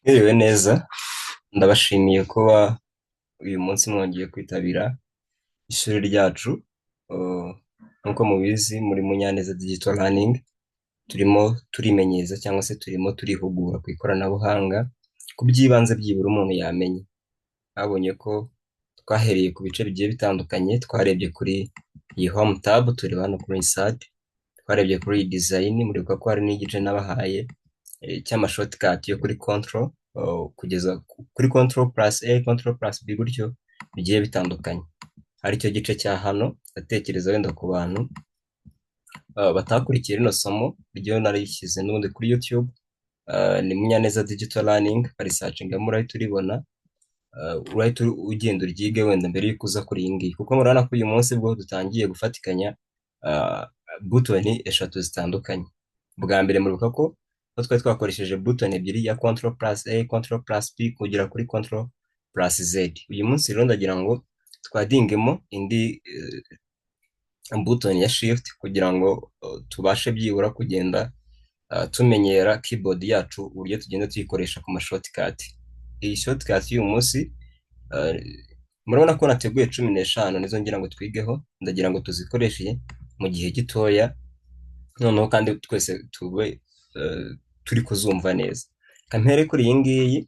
Mwiriwe neza, ndabashimiye kuba uyu munsi mwongeye kwitabira ishuri ryacu. Uh, Nk'uko mubizi muri Munyaneza Digital Learning turimo turimenyereza cyangwa se turimo turihugura ku ikoranabuhanga ku by'ibanze byibura umuntu yamenya. Twabonye ko twahereye ku bice bigiye bitandukanye, twarebye kuri iyi home tab, tureba hano kuri insert, twarebye kuri iyi design, muribuka ko hari n'igice nabahaye cy'amashortcut yo kuri control, kugeza kuri control plus A, control plus B, gutyo bigiye bitandukanye. Hari icyo gice cya hano ndatekereza wenda ku bantu batakurikiye rino somo ryo narishyize n'ubundi kuri YouTube, ni Munyaneza Digital Learning, barisearchingamo urahita uribona, urahita ugenda uryige wenda mbere y'uko uza kuri iyi ngiyi, kuko murabona ko uyu munsi bwo dutangiye gufatikanya butoni eshatu zitandukanye. Bwa mbere muribuka ko twari twakoresheje button ebyiri ya control plus A, control plus P kugera kuri control plus Z. Uyu munsi rero ndagira ngo twadingemo indi button ya shift kugira ngo tubashe byibura kugenda tumenyera keyboard yacu uburyo tugenda tuyikoresha ku mashortcut. Iyi shortcut y'uyu munsi murabona ko nateguye 15 nizo ngira ngo twigeho, ndagira ngo tuzikoreshe mu gihe gitoya, noneho kandi twese tube turi kuzumva neza. Kampere kuri iyi ngiyi,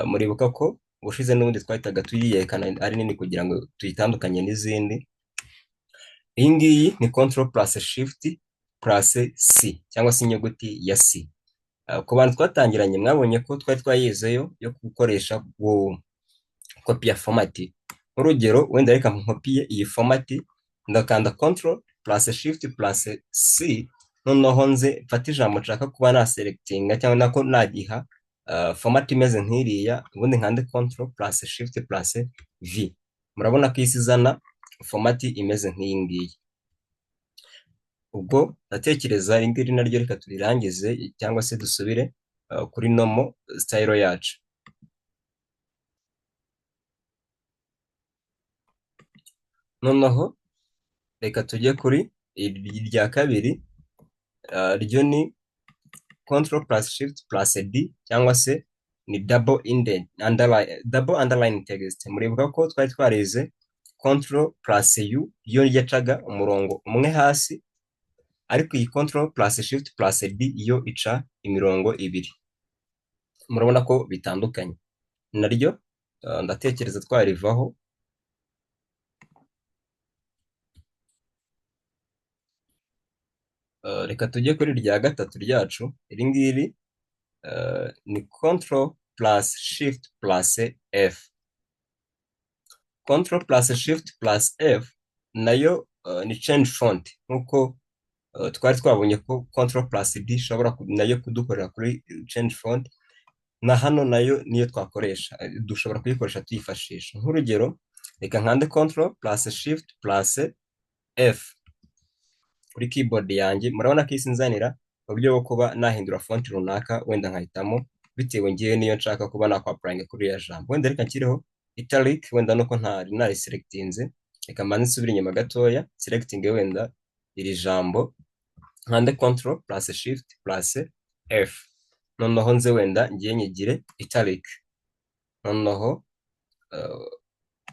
muribuka ko ubushize n'ubundi twahitaga tuyiyerekana ari nini kugira ngo tuyitandukanye n'izindi. Iyi ngiyi ni control plus shift plus C cyangwa se inyuguti ya C. Ku bantu twatangiranye mwabonye ko twari twayizeyo yo gukoresha copy ya format. Urugero wenda reka nkopiye iyi format, ndakanda control plus shift plus C, noneho nze mfata ijambo nshaka kuba na selectinga cyangwa nako nagiha format imeze nk'iriya, ubundi nkande control plus shift plus V. Murabona ko isi izana format imeze nk'iyi ngiyi. Ubwo ndatekereza iri ngiri naryo reka turirangize cyangwa se dusubire kuri normal style yacu. Noneho reka tujye kuri irya kabiri, ryo ni control plus shift plus D cyangwa se ni double underline text. Muribuka ko twari twarize control plus U yo yacaga umurongo umwe hasi, ariko iyi control plus shift plus D yo ica imirongo ibiri. Murabona ko bitandukanye, naryo ndatekereza twarivaho. Reka tujye kuri rya gatatu ryacu. Iri ngiri ni control plus shift plus F. Control plus shift plus F nayo ni change font, nkuko twari twabonye ko control plus D ishobora nayo kudukorera kuri change font, na hano nayo niyo twakoresha, dushobora kuyikoresha tuyifashisha. Nk'urugero reka nkande control plus shift plus F kuri keyboard yanjye, murabona ko isinzanira uburyo bwo kuba nahindura font runaka, wenda nkahitamo bitewe ngiye niyo nshaka kuba nakwapplying kuri ya jambo. Wenda reka nshyireho italic, wenda nuko ntari selectinze, reka mbanze nsubire inyuma gatoya, selecting wenda iri jambo, nkande control plus shift plus F, noneho nze wenda ngiye nyigire italic, noneho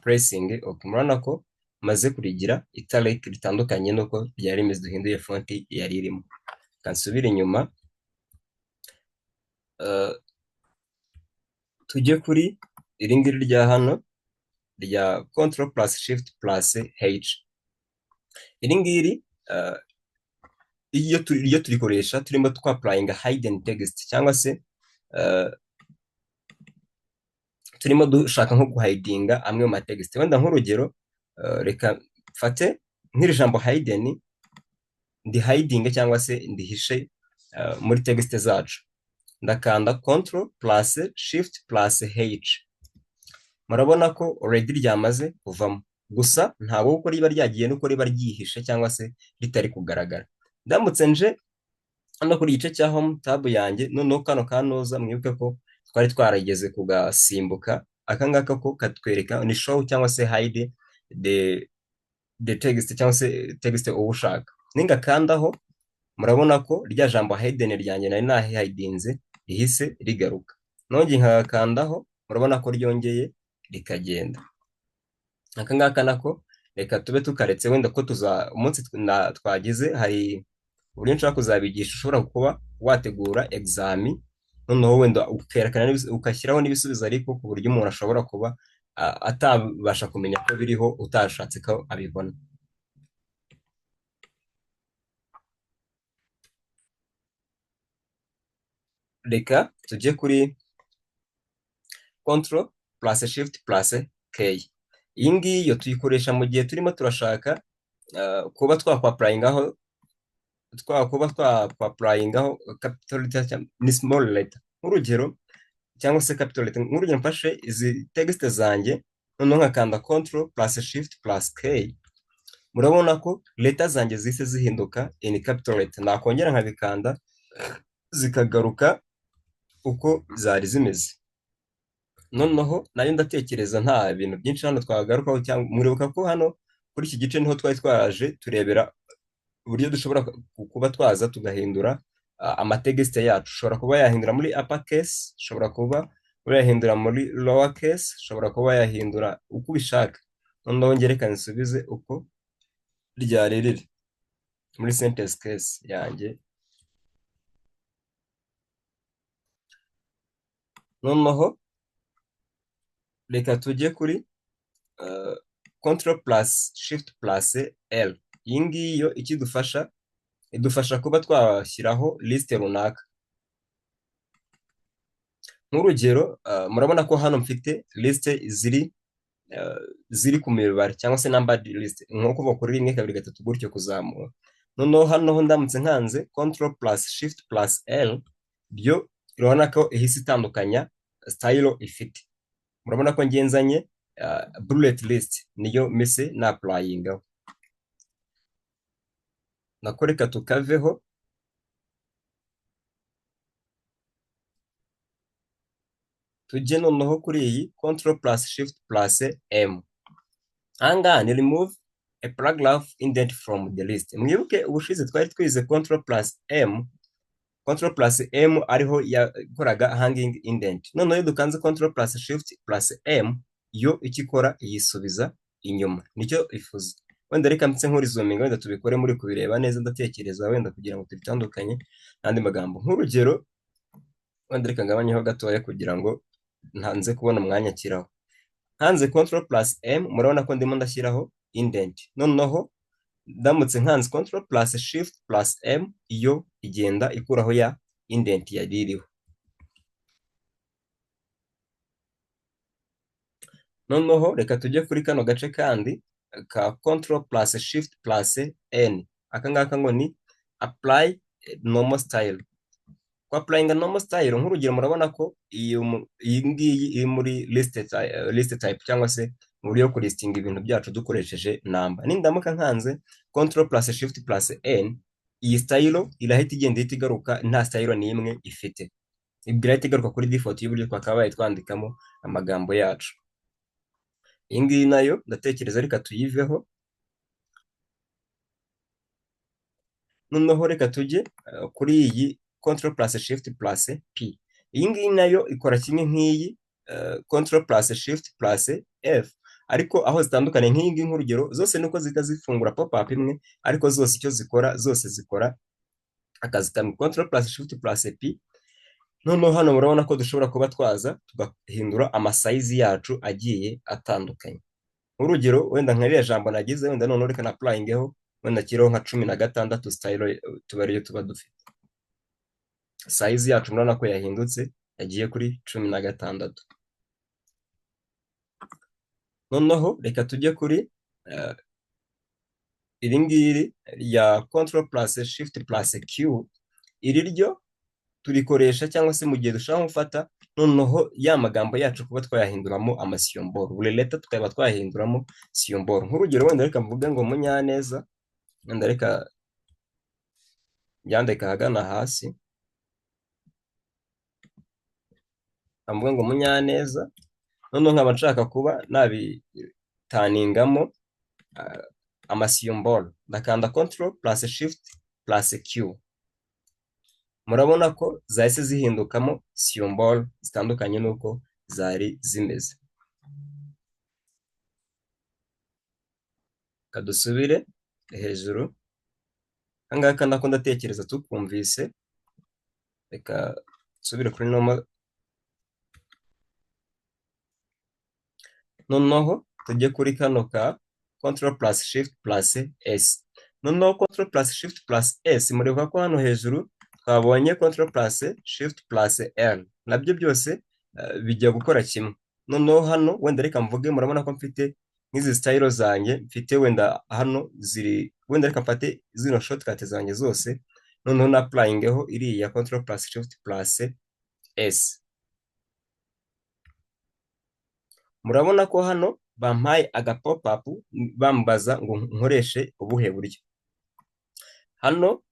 pressing okay. Murabona ko maze kurigira italic ritandukanye nuko byari rimeze duhinduye font yari irimo. Kansubira inyuma, tujye kuri iri ngiri rya hano rya control plus shift plus H. Iri ngiri iyo turikoresha turimo twapplyinga hidden text cyangwa se turimo dushaka nko guhidinga amwe mu text. Wenda nk'urugero reka mfate nk'iri jambo hidden, ndi hiding cyangwa se ndihishe muri text zacu, ndakanda control plus shift plus H. Murabona ko already ryamaze kuvamo, gusa ntabwo uko riba ryagiye nuko riba ryihishe cyangwa se ritari kugaragara. Ndamutse nje hano kuri igice cya home tab yanjye, noneho kano kanoza mwibuke ko twari twarageze kugasimbuka, akangaka ko katwereka ni show cyangwa se hide the text cyangwa se text ubushaka. Ningakandaho murabona ko rya jambo hidden ryanjye nari nahidinze rihise rigaruka. nongeye nkagakandaho murabona ko ryongeye rikagenda. Aka ngaka nako reka tube tukaretse, wenda ko umunsi twagize hari uburyo nshobora kuzabigisha, ushobora kuba wategura egizami noneho wenda ukerekana ugashyiraho n'ibisubizo, ariko ku buryo umuntu ashobora kuba atabasha kumenya ko biriho utashatse ko abibona. Reka tujye kuri control plus shift plus k. Iyi ngiyi yo tuyikoresha mu gihe turimo turashaka kuba twakwapurayingaho capital letter ni small letter, nk'urugero, cyangwa se capital letter. Nk'urugero mfashe izi text zanjye noneho nkakanda control plus shift plus k, murabona ko leta zanjye zise zihinduka in capital letter. Nakongera nkabikanda zikagaruka uko zari zimeze. Noneho nayo ndatekereza nta bintu byinshi hano twagarukaho, cyangwa muribuka ko hano kuri iki gice niho twari twaraje turebera uburyo dushobora kuba twaza tugahindura amategisite yacu. Ushobora kuba yahindura muri upper case, ushobora kuba yahindura muri lower case, ushobora kuba yahindura uko ubishaka. Noneho ngerekane nsubize uko ryari riri muri sentence case yanjye. Noneho reka tujye kuri control plus shift plus L. Iyi ngiyi yo idufasha kuba twashyiraho lisite runaka. Nk'urugero, murabona ko hano mfite lisite ziri ku mibare cyangwa se numbered list, nko kuva kuri 1 2 3 gutyo kuzamura. Noneho hano ndamutse nkanze control plus shift plus L, byo urabona ko ihise itandukanya style ifite. Murabona ko ngenzanye bullet list niyo mise na applyingaho. Nako reka tukaveho, tujye noneho kuri iyi control plus shift plus M. Ahangaha ni remove a paragraph indent from the list. Mwibuke ubushize twari twize control plus M ariho yakoraga hanging indent. Noneho iyo dukanze control plus shift plus M, yo ikikora yisubiza inyuma. Nicyo ifuza. Wenda reka mpitse nk'urizuminga, wenda tubikore muri kubireba neza, ndatekereza wenda kugira ngo tubitandukanye n'andi magambo. Nk'urugero, wenda reka ngabanyeho gatoya kugira ngo ntanze kubona umwanya kiraho. Hanze control plus M, murabona ko ndimo ndashyiraho indent. Noneho ndamutse nkanze control plus shift plus M, iyo igenda ikuraho ya indent yari iriho. Noneho reka tujye kuri kano gace kandi ka control plus shift plus N. Aka ngaka ngo ni apply normal style. Kwa applying normal style, nk'urugero murabona ko iyi ngiyi iri muri list type cyangwa se mu buryo bwo kulistinga ibintu byacu dukoresheje number. Nindamuka nkanze control plus shift plus N, iyi style irahita igenda igaruka nta style n'imwe ifite. Irahita igaruka kuri default y'uburyo twakabaye twandikamo amagambo yacu. Iyi ngiyi nayo ndatekereza reka tuyiveho. Noneho reka tujye kuri iyi control plus shift plus P. Iyi ngiyi nayo ikora kimwe nk'iyi control plus shift plus F, ariko aho zitandukanye nk'iyi ngiyi, nk'urugero, zose nuko zita zifungura pop up imwe, ariko zose icyo zikora, zose zikora akazi kamwe. Control plus shift plus P. Noneho hano murabona ko dushobora kuba twaza tugahindura amasayizi yacu agiye atandukanye. Nk'urugero, wenda nka ririya jambo nagize, wenda noneho reka na applyingeho, wenda kiriho nka 16 style tuba ariyo tuba dufite. Size yacu murabona ko yahindutse, yagiye kuri 16. Noneho reka tujye kuri iri ngiri ya control plus shift plus Q. Iri ryo turikoresha cyangwa se mu gihe dushaka gufata noneho ya magambo yacu kuba twayahinduramo amasiyomboro. Buri leta tukaba twayahinduramo siyomboro. Nk'urugero, wenda reka mvuge ngo Munyaneza, wenda reka yandika hagana hasi, mvuge ngo Munyaneza. Noneho nkaba nshaka kuba nabitaningamo amasiyomboro, ndakanda control plus shift plus Q. murabona ko zahise zihindukamo symbol zitandukanye n'uko zari zimeze. Kadusubire hejuru, ahangaha nako ndatekereza tukumvise, reka nsubire kuri noneho tujye kuri kano ka control plus shift plus s. Noneho control plus shift plus s, mureba ko hano hejuru twabonye control plus shift plus l, nabyo byose bijya gukora kimwe. Noneho hano wenda reka mvuge, murabona ko mfite nk'izi style zanjye mfite, wenda hano ziri, wenda reka mfate zino shortcut zanjye zose, noneho na applyingeho iriya control plus shift plus s. Murabona ko hano bampaye aga pop up bambaza ngo nkoreshe ubuhe buryo. Hano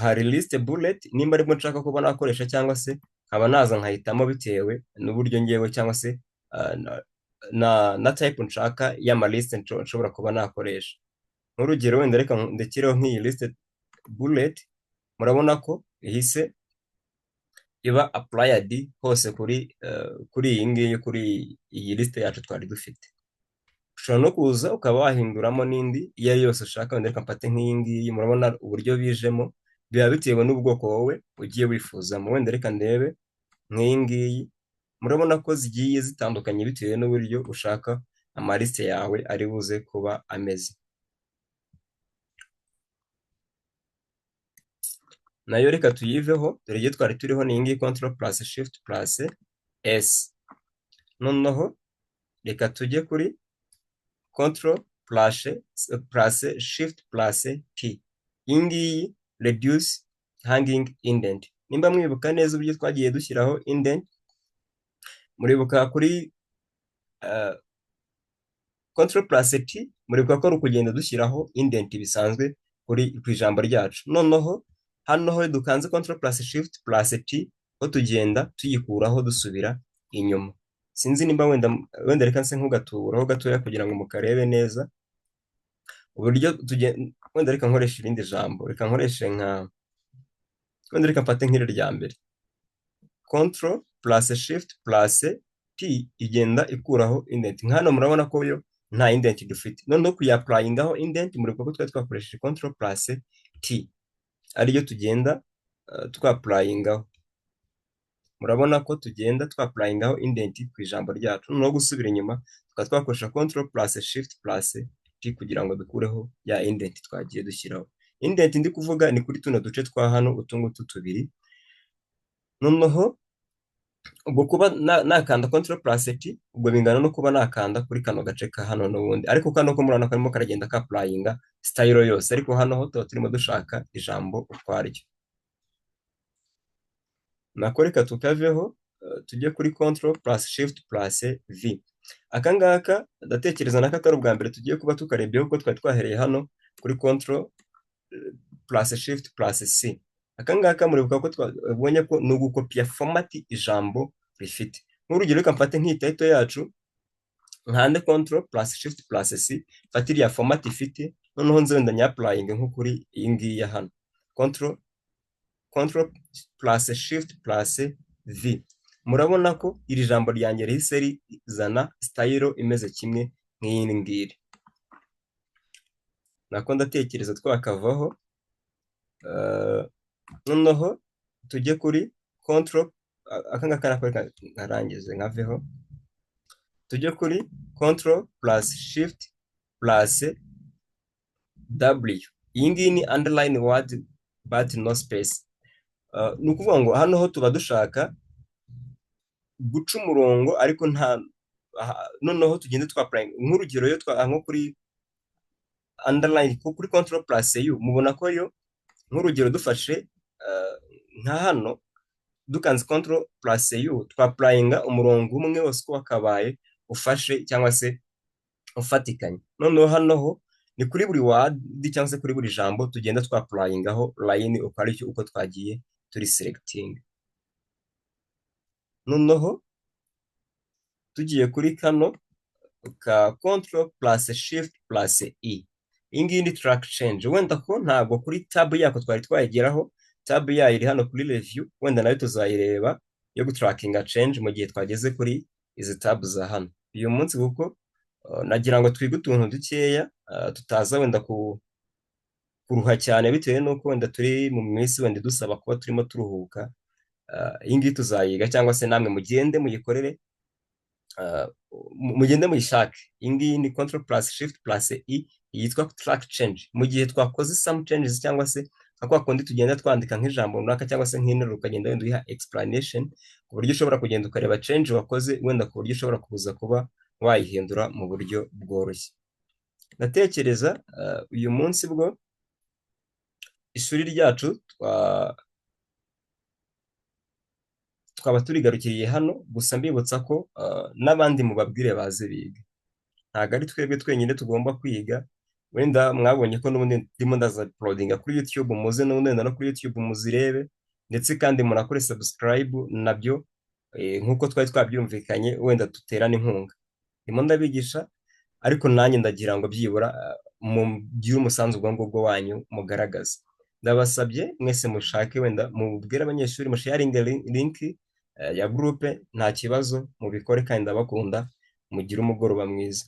hari list bullet, nimba arimo nshaka kuba nakoresha cyangwa se nkaba naza nkahitamo bitewe n'uburyo ngewe cyangwa se na type nshaka y'ama list nshobora kuba nakoresha. Nk'urugero wenda reka ndekireho nk'iyi list bullet, murabona ko ihise iba applied hose kuri iyi ngiyi, kuri iyi list yacu twari dufite. Ushobora no kuza ukaba wahinduramo n'indi iyo ari yose ushaka, wenda reka mfate nk'iyi ngiyi, murabona uburyo bijemo biba bitewe n'ubwoko wowe ugiye wifuzamo. Wenda reka ndebe nk'iyi ngiyi, murabona ko zigiye zitandukanye bitewe n'uburyo ushaka amaliste yawe ari buze kuba ameze. Nayo reka tuyiveho, dore iyo twari turiho ni iyi ngiyi control plus shift plus s. Noneho reka tujye kuri control plus shift plus t, iyi ngiyi reduce hanging indent. Nimba mwibuka neza uburyo twagiye dushyiraho indent, muribuka kuri control plus t, muribuka ko ari ukugenda dushyiraho indent bisanzwe ku ijambo ryacu. Noneho hano ho dukanze control plus shift plus t, ho tugenda tuyikuraho dusubira inyuma. Sinzi nimba wenda reka nse nk'ugaturaho gatoya kugira ngo mukarebe neza uburyo wenda reka nkoresha irindi jambo, reka nkoreshe wenda reka mfate nk'iri rya mbere, control plus shift plus t igenda ikuraho indent. Hano murabona ko yo nta indent dufite. Noneho kuyapplyingaho indent, muribuka ko twari twakoresheje control plus t ariyo tugenda twapplyingaho. Murabona ko tugenda twapplyingaho indent ku ijambo ryacu. No gusubira inyuma tukaba twakoresha control plus shift plus t kugira ngo dukureho ya indent twagiye dushyiraho. Indent ndi kuvuga ni kuri tuno duce twa hano, utungutu tubiri. Noneho ubwo kuba nakanda control plus t, ubwo bingana no kuba nakanda kuri kano gace ka hano n'ubundi, ariko kano ko murabona karimo karagenda ka applyinga style yose, ariko hano ho tuba turimo dushaka ijambo utwaryo. Nako reka tukaveho tujye kuri control plus shift plus v. Akangaka ndatekereza nako atari ubwa mbere tugiye kuba tukarebyeho, kuko twari twahereye hano kuri control plus shift plus c. Akangaka muribuka ko twabonye ko ni ugukopiya format ijambo rifite. Nk'urugero reka mfate nk'iyi title yacu, nkande control plus shift plus c, mfate iriya format ifite, noneho nze wenda nyapplyinge nko kuri iyi ngiyi ya hano, control plus shift plus v. Murabona ko iri jambo ryanjye rihise rizana style imeze kimwe nk'iyi ngiri. Nako ndatekereza twakavaho, noneho tujye kuri control, akangaka nako nkarangize nkaveho, tujye kuri control plus shift plus w. Iyi ngiyi ni underline word but no space. Ni ukuvuga ngo hano ho tuba dushaka guca umurongo ariko nta, noneho tugende twapplying. Nk'urugero yo nko kuri underline kuri control plus u, mubona ko yo nk'urugero dufashe nka hano dukanze control plus u, twapplyinga umurongo umwe wose ko wakabaye ufashe cyangwa se ufatikanye. Noneho hano ho ni kuri buri word cyangwa se kuri buri jambo tugenda twapplyingaho line uko ari cyo uko twagiye turi selecting. Noneho tugiye kuri kano ka control plus shift plus e, iyi ngiyi ni track change. Wenda ko ntabwo kuri tab yako twari twayigeraho, tab yayo iri hano kuri review, wenda nayo tuzayireba yo gutarakinga change mu gihe twageze kuri izi tab za hano uyu munsi, kuko nagira ngo twige utuntu dukeya tutaza wenda kuruha cyane, bitewe n'uko wenda turi mu minsi wenda dusaba kuba turimo turuhuka. Iyi ngiyi tuzayiga, cyangwa se namwe mugende muyikorere, mugende muyishake. Iyi ngiyi ni control plus shift plus i yitwa track change. Mu gihe twakoze some changes, cyangwa se nka kwa kundi tugenda twandika nk'ijambo runaka cyangwa se nk'interuro, ukagenda wenda uyiha explanation ku buryo ushobora kugenda ukareba change wakoze, wenda ku buryo ushobora kuza kuba wayihindura mu buryo bworoshye. Ndatekereza uyu munsi bwo ishuri ryacu twaba turigarukiriye hano, gusa mbibutsa ko n'abandi mubabwire baze biga, ntabwo ari twebwe twenyine tugomba kwiga. Wenda mwabonye ko n'ubundi ndimo ndazaplodinga kuri YouTube, muze n'ubundi no kuri YouTube muzirebe, ndetse kandi murakore subscribe nabyo, nk'uko twari twabyumvikanye, wenda duterane inkunga. Ndimo ndabigisha, ariko nanjye ndagira ngo byibura mugire umusanzu ubwo ngubwo wanyu mugaragaza. Ndabasabye mwese mushake, wenda mubwire abanyeshuri, musharinge link ya groupe, nta kibazo mubikore, kandi ndabakunda. Mugire umugoroba mwiza.